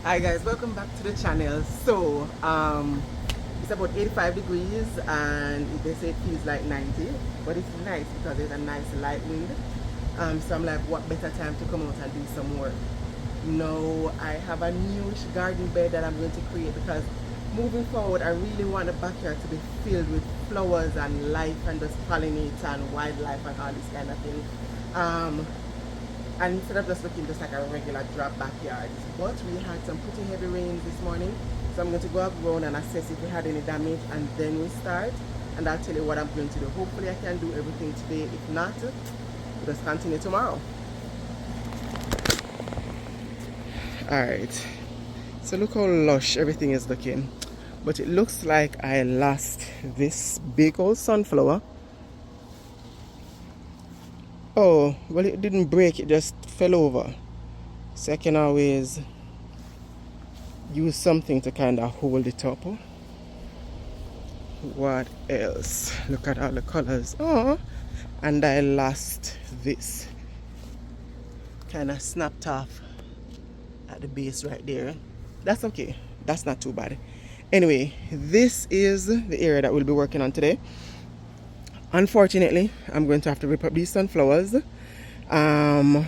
Hi guys, welcome back to the channel. So it's about 85 degrees and they say it feels like 90, but it's nice because there's a nice light wind. So I'm like, what better time to come out and do some work? No, I have a newish garden bed that I'm going to create because moving forward I really want the backyard to be filled with flowers and life and just pollinator and wildlife and all this kind of thing. And instead of just looking just like a regular drop backyard. But we had some pretty heavy rains this morning, so I'm going to go around and assess if we had any damage and then we start, and I'll tell you what I'm going to do. Hopefully I can do everything today. If not, we'll just continue tomorrow. Alright, so look how lush everything is looking, but it looks like I lost this big old sunflower. Oh, well, it didn't break, it just fell over. So I can always use something to kind of hold it up. What else? Look at all the colors. Oh, and I lost this. Kind of snapped off at the base right there. That's okay. That's not too bad. Anyway, this is the area that we'll be working on today. Unfortunately, I'm going to have to rip up these sunflowers and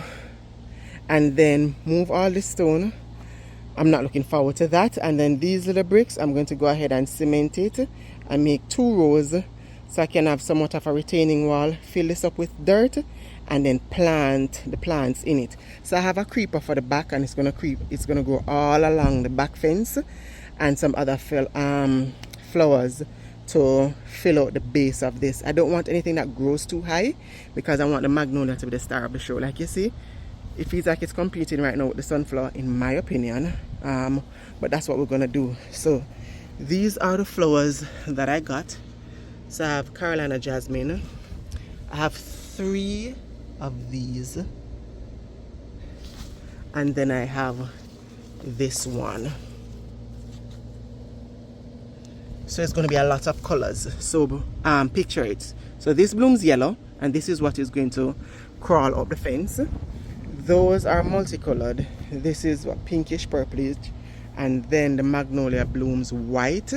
then move all the stone. I'm not looking forward to that. And then these little bricks, I'm going to go ahead and cement it and make 2 rows so I can have somewhat of a retaining wall, fill this up with dirt, and then plant the plants in it. So I have a creeper for the back, and it's going to grow all along the back fence, and some other flowers to fill out the base of this. I don't want anything that grows too high because I want the magnolia to be the star of the show. Like you see, it feels like it's competing right now with the sunflower in my opinion, but that's what we're gonna do. So these are the flowers that I got. So I have Carolina jasmine, I have 3 of these, and then I have this one. So it's going to be a lot of colors. So picture it. So this blooms yellow, and this is what is going to crawl up the fence. Those are multicolored. This is what, pinkish purplish, and then the magnolia blooms white.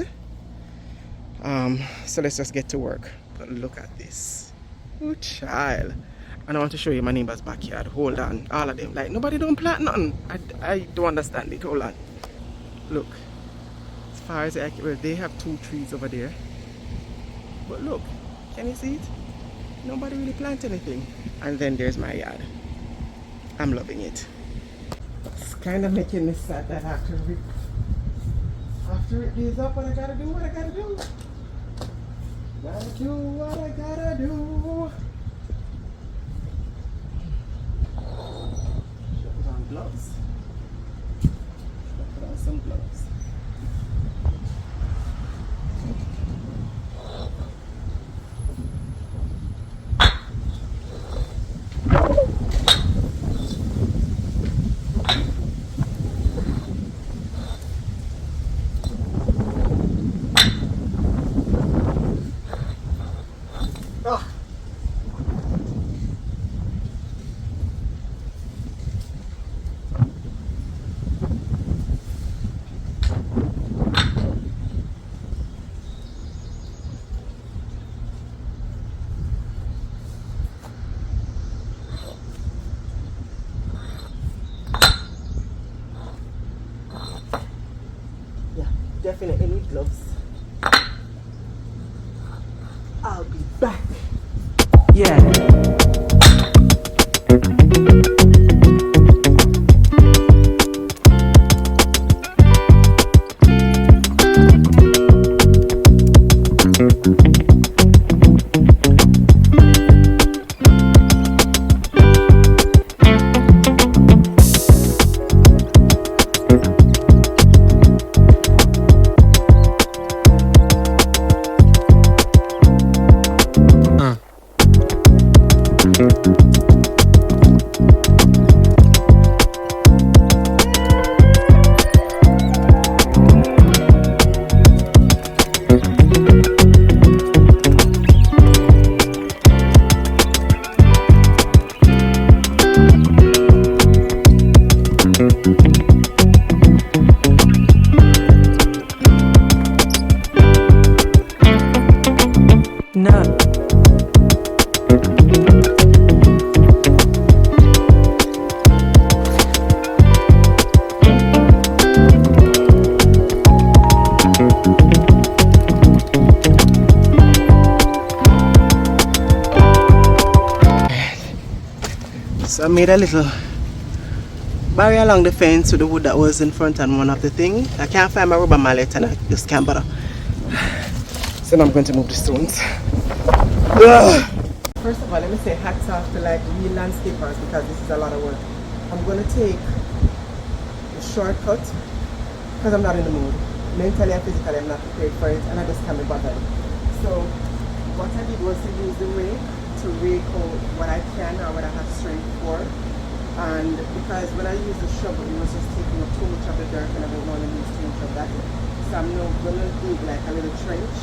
So let's just get to work. But look at this. Oh child. And I want to show you my neighbor's backyard. Hold on. All of them. Like nobody don't plant nothing. I don't understand it. Hold on. Look. As far as I can, well, they have 2 trees over there, but look, can you see it? Nobody really plant anything. And then there's my yard. I'm loving it. It's kind of making me sad that after it these up, what I gotta do. Gotta do what I gotta do. Should put on gloves. Should put on some gloves. Definitely need gloves. I'll be back. Yeah. So I made a little barrier along the fence with the wood that was in front and one of the thing. I can't find my rubber mallet and I just can't bother. So now I'm going to move the stones. Ugh. First of all, let me say hats off to like real landscapers because this is a lot of work. I'm going to take the shortcut because I'm not in the mood. Mentally and physically I'm not prepared for it and I just can't be bothered. So what I did was to use the rake to rake out what I can or what I have strength for. And because when I use the shovel it was just taking up too much of the dirt and I don't want to use too much of that. So I'm now going to dig like a little trench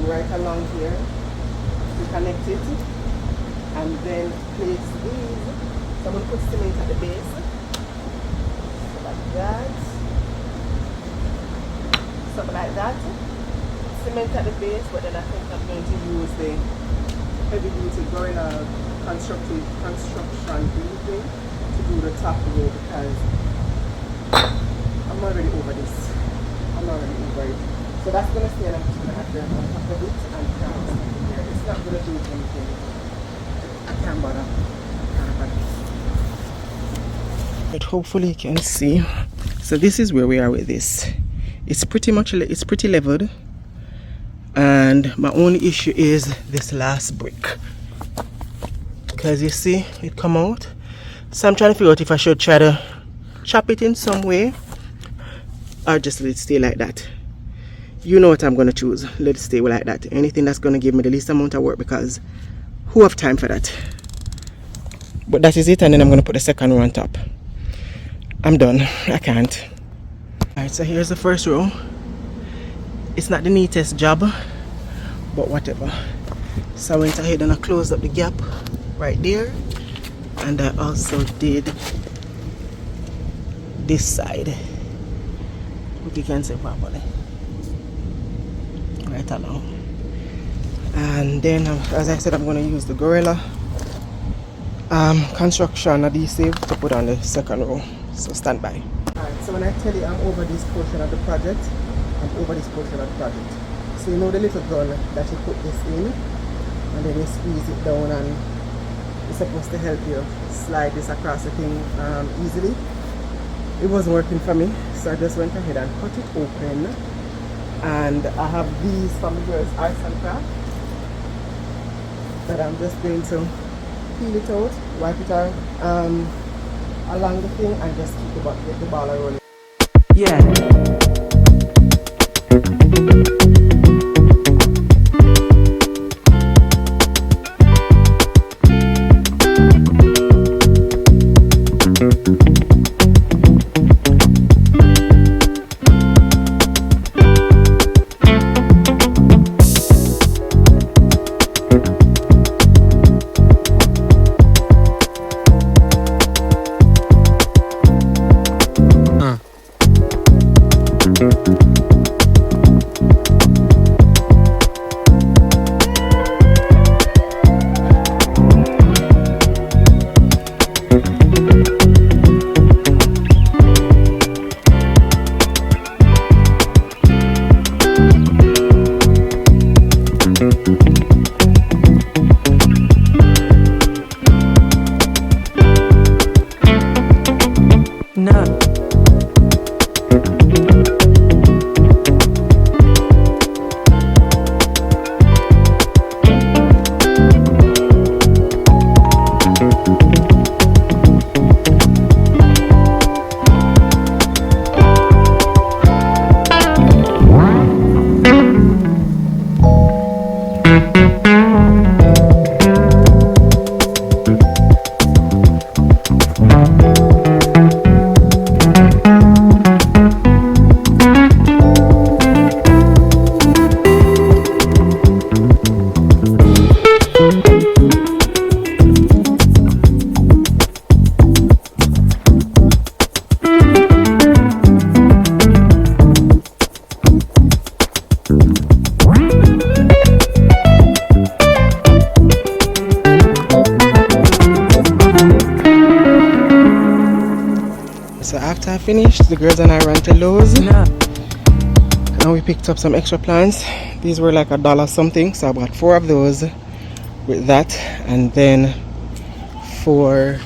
right along here to connect it and then place these. So I'm going to put cement at the base. Like that. Something like that. Cement at the base, but then I think I'm going to use the heavy duty Gorilla construction glue thing to do the top row because I'm already over this. I'm already over it. So that's going to stay and I'm just going to have to on top of it and craft something here. It's not going to do anything. I can't bother. But hopefully you can see. So this is where we are with this. It's pretty leveled. And my only issue is this last brick. Because you see it come out. So I'm trying to figure out if I should try to chop it in some way or just let it stay like that. You know what I'm going to choose. Let it stay like that. Anything that's going to give me the least amount of work because who have time for that? But that is it, and then I'm going to put the second row on top. I'm done. I can't. Alright, so here's the first row. It's not the neatest job, but whatever. So I went ahead and I closed up the gap right there, and I also did this side. Hope you can see properly. Right along. And then as I said, I'm going to use the Gorilla construction adhesive to put on the second row. So stand by. Alright, so when I tell you I'm over this portion of the project, I'm over this portion of the project. So you know the little gun that you put this in and then you squeeze it down and it's supposed to help you slide this across the thing easily. It wasn't working for me, so I just went ahead and cut it open. And I have these from the girls' Arts and Craft that I'm just going to peel it out, wipe it out along the thing and just keep get the ball rolling. Yeah. So after I finished, the girls and I ran to Lowe's and we picked up some extra plants. These were like $1 something, so I bought 4 of those with that, and then for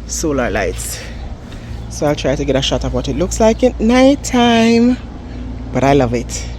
solar lights. So I'll try to get a shot of what it looks like at night time, but I love it.